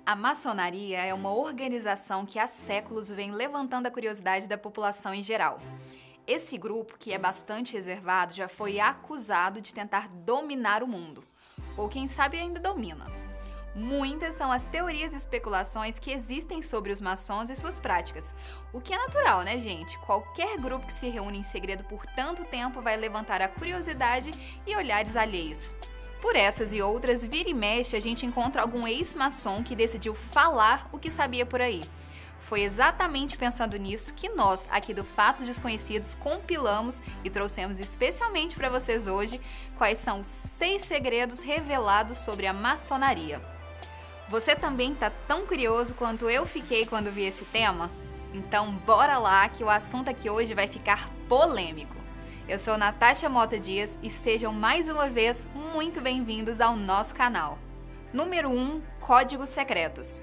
A maçonaria é uma organização que há séculos vem levantando a curiosidade da população em geral. Esse grupo, que é bastante reservado, já foi acusado de tentar dominar o mundo. Ou quem sabe ainda domina. Muitas são as teorias e especulações que existem sobre os maçons e suas práticas. O que é natural, né, gente? Qualquer grupo que se reúne em segredo por tanto tempo vai levantar a curiosidade e olhares alheios. Por essas e outras, vira e mexe, a gente encontra algum ex-maçom que decidiu falar o que sabia por aí. Foi exatamente pensando nisso que nós, aqui do Fatos Desconhecidos, compilamos e trouxemos especialmente para vocês hoje quais são os 6 segredos revelados sobre a maçonaria. Você também está tão curioso quanto eu fiquei quando vi esse tema? Então bora lá que o assunto aqui hoje vai ficar polêmico. Eu sou Natasha Mota Dias e sejam mais uma vez muito bem-vindos ao nosso canal. Número 1. Códigos secretos.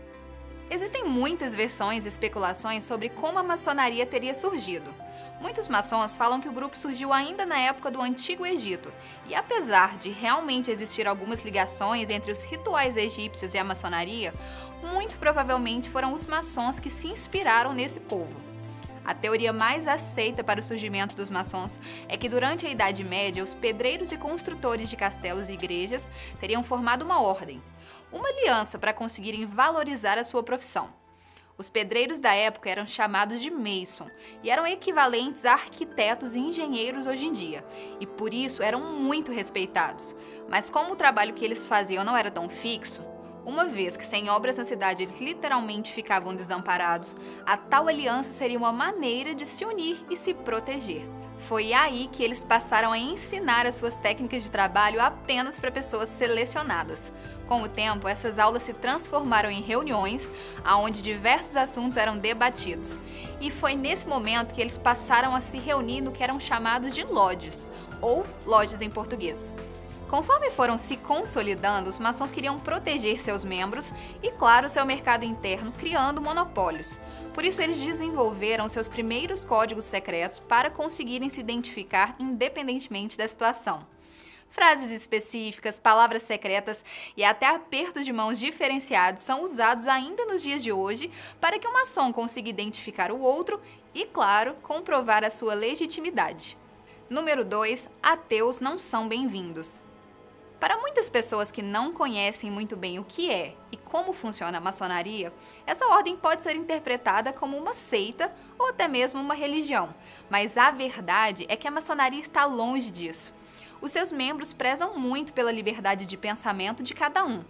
Existem muitas versões e especulações sobre como a maçonaria teria surgido. Muitos maçons falam que o grupo surgiu ainda na época do Antigo Egito, e apesar de realmente existir algumas ligações entre os rituais egípcios e a maçonaria, muito provavelmente foram os maçons que se inspiraram nesse povo. A teoria mais aceita para o surgimento dos maçons é que durante a Idade Média, os pedreiros e construtores de castelos e igrejas teriam formado uma ordem, uma aliança para conseguirem valorizar a sua profissão. Os pedreiros da época eram chamados de mason e eram equivalentes a arquitetos e engenheiros hoje em dia, e por isso eram muito respeitados. Mas como o trabalho que eles faziam não era tão fixo, uma vez que sem obras na cidade eles literalmente ficavam desamparados, a tal aliança seria uma maneira de se unir e se proteger. Foi aí que eles passaram a ensinar as suas técnicas de trabalho apenas para pessoas selecionadas. Com o tempo, essas aulas se transformaram em reuniões, onde diversos assuntos eram debatidos. E foi nesse momento que eles passaram a se reunir no que eram chamados de lodges, ou lojas em português. Conforme foram se consolidando, os maçons queriam proteger seus membros e, claro, seu mercado interno, criando monopólios. Por isso, eles desenvolveram seus primeiros códigos secretos para conseguirem se identificar independentemente da situação. Frases específicas, palavras secretas e até apertos de mãos diferenciados são usados ainda nos dias de hoje para que o maçom consiga identificar o outro e, claro, comprovar a sua legitimidade. Número 2. Ateus não são bem-vindos. Para muitas pessoas que não conhecem muito bem o que é e como funciona a maçonaria, essa ordem pode ser interpretada como uma seita ou até mesmo uma religião, mas a verdade é que a maçonaria está longe disso. Os seus membros prezam muito pela liberdade de pensamento de cada um.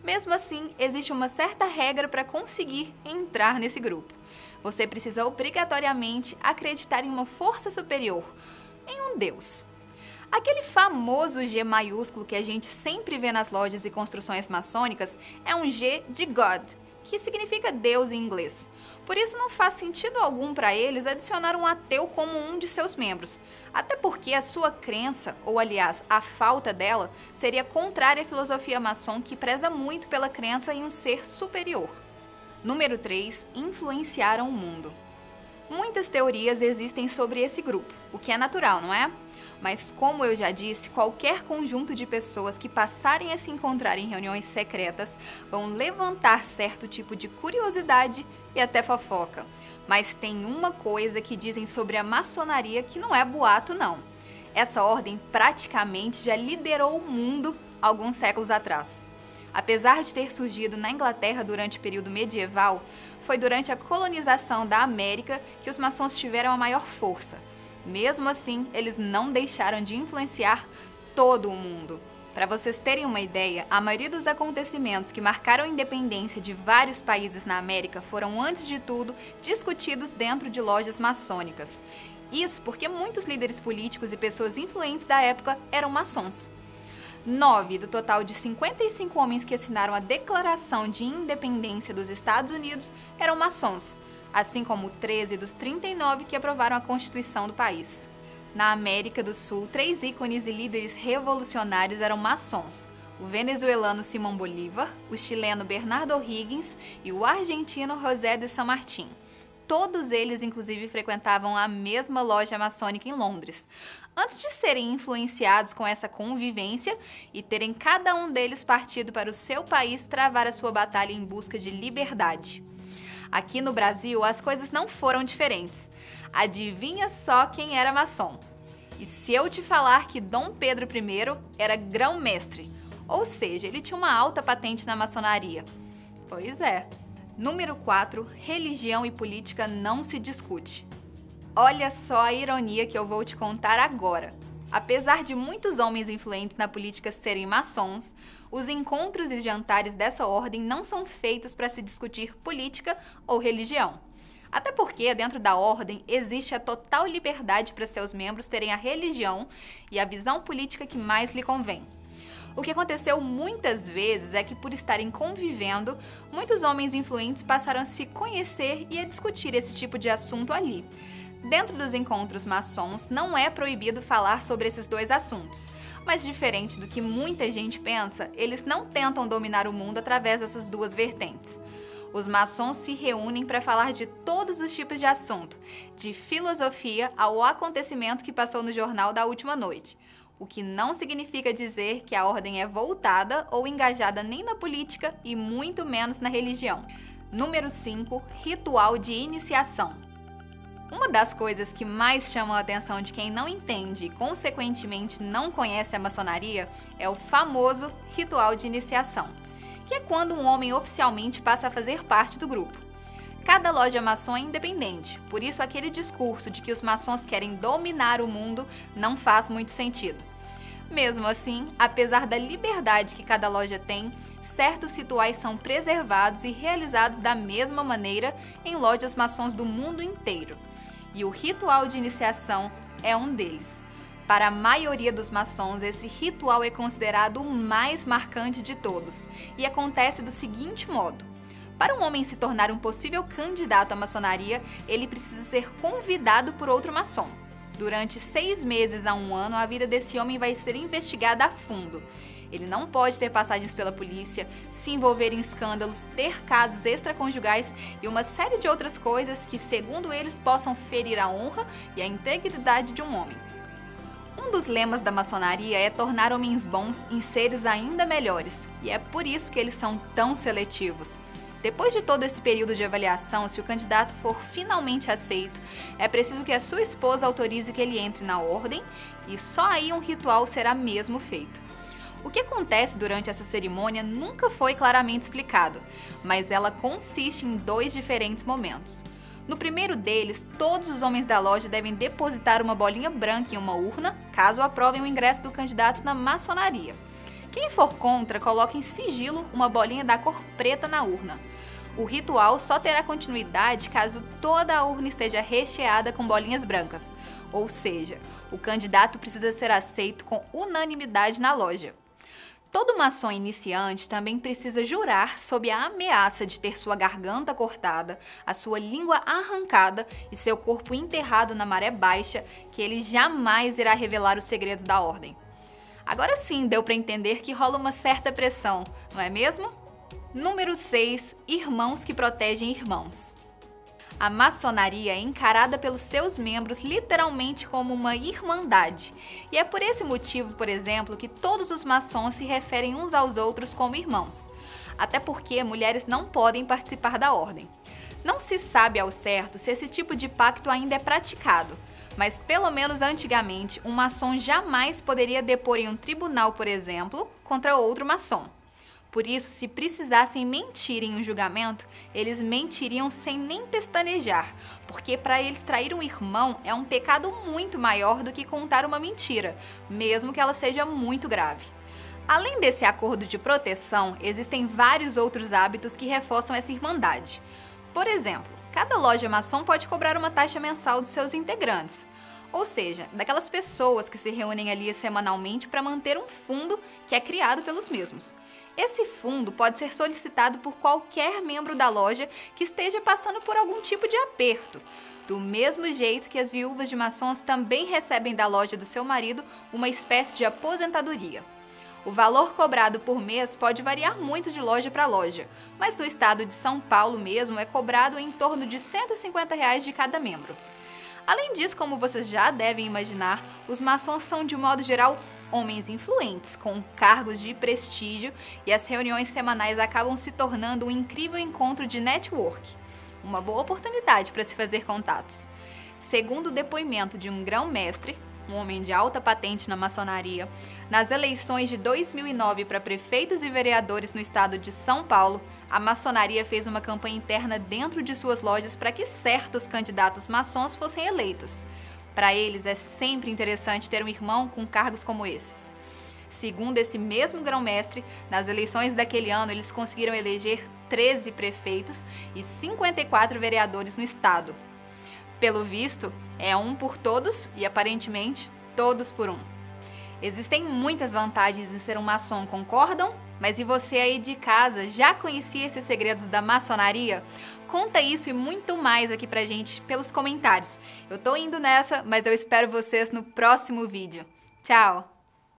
Mesmo assim, existe uma certa regra para conseguir entrar nesse grupo. Você precisa obrigatoriamente acreditar em uma força superior, em um Deus. Aquele famoso G maiúsculo que a gente sempre vê nas lojas e construções maçônicas é um G de God, que significa Deus em inglês. Por isso não faz sentido algum para eles adicionar um ateu como um de seus membros, até porque a sua crença, ou aliás, a falta dela, seria contrária à filosofia maçom que preza muito pela crença em um ser superior. Número 3. Influenciaram o mundo. Muitas teorias existem sobre esse grupo, o que é natural, não é? Mas como eu já disse, qualquer conjunto de pessoas que passarem a se encontrar em reuniões secretas vão levantar certo tipo de curiosidade e até fofoca. Mas tem uma coisa que dizem sobre a maçonaria que não é boato não. Essa ordem praticamente já liderou o mundo alguns séculos atrás. Apesar de ter surgido na Inglaterra durante o período medieval, foi durante a colonização da América que os maçons tiveram a maior força. Mesmo assim, eles não deixaram de influenciar todo o mundo. Para vocês terem uma ideia, a maioria dos acontecimentos que marcaram a independência de vários países na América foram, antes de tudo, discutidos dentro de lojas maçônicas. Isso porque muitos líderes políticos e pessoas influentes da época eram maçons. 9 do total de 55 homens que assinaram a Declaração de Independência dos Estados Unidos eram maçons, assim como 13 dos 39 que aprovaram a Constituição do país. Na América do Sul, 3 ícones e líderes revolucionários eram maçons: o venezuelano Simón Bolívar, o chileno Bernardo O'Higgins e o argentino José de San Martín. todos eles inclusive frequentavam a mesma loja maçônica em Londres, antes de serem influenciados com essa convivência e terem cada um deles partido para o seu país travar a sua batalha em busca de liberdade. Aqui no Brasil, as coisas não foram diferentes. Adivinha só quem era maçom? E se eu te falar que Dom Pedro I era grão-mestre, ou seja, ele tinha uma alta patente na maçonaria? Pois é. Número 4. Religião e política não se discute. Olha só a ironia que eu vou te contar agora. Apesar de muitos homens influentes na política serem maçons, os encontros e jantares dessa ordem não são feitos para se discutir política ou religião. Até porque, dentro da ordem, existe a total liberdade para seus membros terem a religião e a visão política que mais lhe convém. O que aconteceu muitas vezes é que, por estarem convivendo, muitos homens influentes passaram a se conhecer e a discutir esse tipo de assunto ali. Dentro dos encontros maçons, não é proibido falar sobre esses dois assuntos, mas diferente do que muita gente pensa, eles não tentam dominar o mundo através dessas duas vertentes. Os maçons se reúnem para falar de todos os tipos de assunto, de filosofia ao acontecimento que passou no jornal da última noite, o que não significa dizer que a ordem é voltada ou engajada nem na política e muito menos na religião. Número 5. Ritual de iniciação. Uma das coisas que mais chamam a atenção de quem não entende e, consequentemente, não conhece a maçonaria é o famoso ritual de iniciação, que é quando um homem oficialmente passa a fazer parte do grupo. Cada loja maçom é independente, por isso aquele discurso de que os maçons querem dominar o mundo não faz muito sentido. Mesmo assim, apesar da liberdade que cada loja tem, certos rituais são preservados e realizados da mesma maneira em lojas maçons do mundo inteiro. E o ritual de iniciação é um deles. Para a maioria dos maçons, esse ritual é considerado o mais marcante de todos e acontece do seguinte modo. Para um homem se tornar um possível candidato à maçonaria, ele precisa ser convidado por outro maçom. Durante 6 meses a 1 ano, a vida desse homem vai ser investigada a fundo. Ele não pode ter passagens pela polícia, se envolver em escândalos, ter casos extraconjugais e uma série de outras coisas que, segundo eles, possam ferir a honra e a integridade de um homem. Um dos lemas da maçonaria é tornar homens bons em seres ainda melhores, e é por isso que eles são tão seletivos. Depois de todo esse período de avaliação, se o candidato for finalmente aceito, é preciso que a sua esposa autorize que ele entre na ordem e só aí um ritual será mesmo feito. O que acontece durante essa cerimônia nunca foi claramente explicado, mas ela consiste em 2 diferentes momentos. No primeiro deles, todos os homens da loja devem depositar uma bolinha branca em uma urna, caso aprovem o ingresso do candidato na maçonaria. Quem for contra, coloca em sigilo uma bolinha da cor preta na urna. O ritual só terá continuidade caso toda a urna esteja recheada com bolinhas brancas, ou seja, o candidato precisa ser aceito com unanimidade na loja. Todo maçom iniciante também precisa jurar sob a ameaça de ter sua garganta cortada, a sua língua arrancada e seu corpo enterrado na maré baixa, que ele jamais irá revelar os segredos da ordem. Agora sim deu para entender que rola uma certa pressão, não é mesmo? Número 6. Irmãos que protegem irmãos. A maçonaria é encarada pelos seus membros literalmente como uma irmandade. E é por esse motivo, por exemplo, que todos os maçons se referem uns aos outros como irmãos. Até porque mulheres não podem participar da ordem. Não se sabe ao certo se esse tipo de pacto ainda é praticado, mas pelo menos antigamente, um maçom jamais poderia depor em um tribunal, por exemplo, contra outro maçom. Por isso, se precisassem mentir em um julgamento, eles mentiriam sem nem pestanejar, porque para eles trair um irmão é um pecado muito maior do que contar uma mentira, mesmo que ela seja muito grave. Além desse acordo de proteção, existem vários outros hábitos que reforçam essa irmandade. Por exemplo, cada loja maçom pode cobrar uma taxa mensal dos seus integrantes, ou seja, daquelas pessoas que se reúnem ali semanalmente para manter um fundo que é criado pelos mesmos. Esse fundo pode ser solicitado por qualquer membro da loja que esteja passando por algum tipo de aperto, do mesmo jeito que as viúvas de maçons também recebem da loja do seu marido uma espécie de aposentadoria. O valor cobrado por mês pode variar muito de loja para loja, mas no estado de São Paulo mesmo é cobrado em torno de R$ 150 de cada membro. Além disso, como vocês já devem imaginar, os maçons são, de modo geral, homens influentes, com cargos de prestígio, e as reuniões semanais acabam se tornando um incrível encontro de network. Uma boa oportunidade para se fazer contatos. Segundo o depoimento de um grão-mestre, um homem de alta patente na maçonaria, nas eleições de 2009 para prefeitos e vereadores no estado de São Paulo, a maçonaria fez uma campanha interna dentro de suas lojas para que certos candidatos maçons fossem eleitos. Para eles é sempre interessante ter um irmão com cargos como esses. Segundo esse mesmo grão-mestre, nas eleições daquele ano eles conseguiram eleger 13 prefeitos e 54 vereadores no estado. Pelo visto, é um por todos e, aparentemente, todos por um. Existem muitas vantagens em ser um maçom, concordam? Mas e você aí de casa, já conhecia esses segredos da maçonaria? Conta isso e muito mais aqui pra gente pelos comentários. Eu tô indo nessa, mas eu espero vocês no próximo vídeo. Tchau!